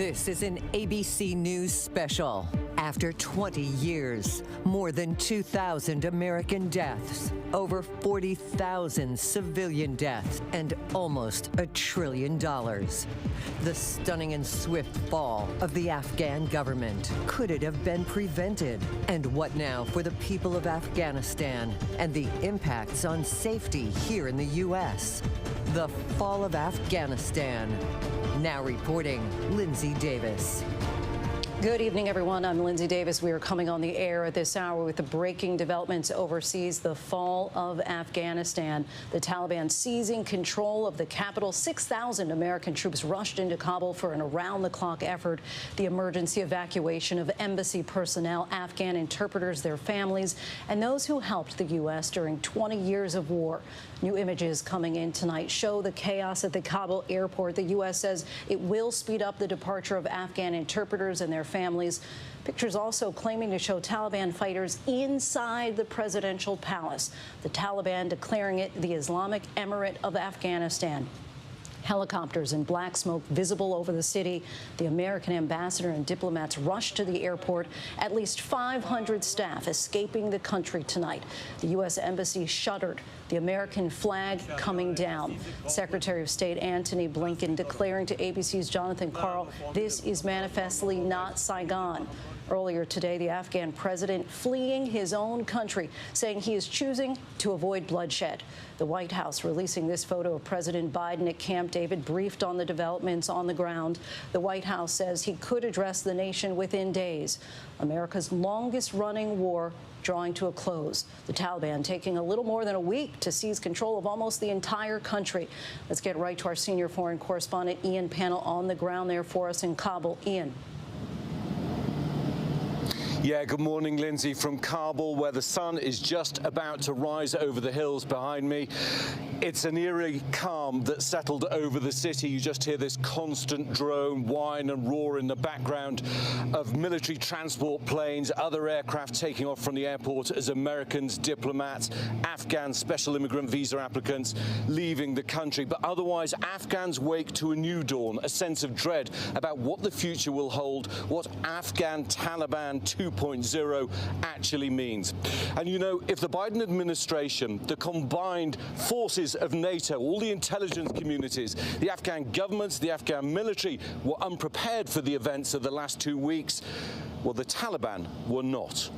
This is an ABC News special. After 20 years, more than 2,000 American deaths, over 40,000 civilian deaths, and almost $1 trillion. The stunning and swift fall of the Afghan government. Could it have been prevented? And what now for the people of Afghanistan and the impacts on safety here in the U.S.? The Fall of Afghanistan. Now reporting, Lindsay Davis. Good evening, everyone. I'm Lindsay Davis. We are coming on the air at this hour with the breaking developments overseas, the fall of Afghanistan. The Taliban seizing control of the capital. 6,000 American troops rushed into Kabul for an around-the-clock effort. The emergency evacuation of embassy personnel, Afghan interpreters, their families, and those who helped the U.S. during 20 years of war. New images coming in tonight show the chaos at the Kabul airport. The U.S. says it will speed up the departure of Afghan interpreters and their families. Pictures also claiming to show Taliban fighters inside the presidential palace. The Taliban declaring it the Islamic Emirate of Afghanistan. Helicopters and black smoke visible over the city. The American ambassador and diplomats rushed to the airport. At least 500 staff escaping the country tonight. The U.S. Embassy shuttered. The American flag coming down. Secretary of State Antony Blinken declaring to ABC's Jonathan Karl, this is manifestly not Saigon. Earlier today, the Afghan president fleeing his own country, saying he is choosing to avoid bloodshed. The White House releasing this photo of President Biden at Camp David, briefed on the developments on the ground. The White House says he could address the nation within days. America's longest-running war drawing to a close. The Taliban taking a little more than a week to seize control of almost the entire country. Let's get right to our senior foreign correspondent, Ian Pannell, on the ground there for us in Kabul. Ian. Yeah, good morning, Lindsay, from Kabul, where the sun is just about to rise over the hills behind me. It's an eerie calm that settled over the city. You just hear this constant drone, whine and roar in the background of military transport planes, other aircraft taking off from the airport as Americans, diplomats, Afghan special immigrant visa applicants leaving the country. But otherwise, Afghans wake to a new dawn, a sense of dread about what the future will hold, what Afghan Taliban 2.0 actually means. And you know, if the Biden administration, the combined forces of NATO, all the intelligence communities, the Afghan governments, the Afghan military were unprepared for the events of the last 2 weeks, well, the Taliban were not.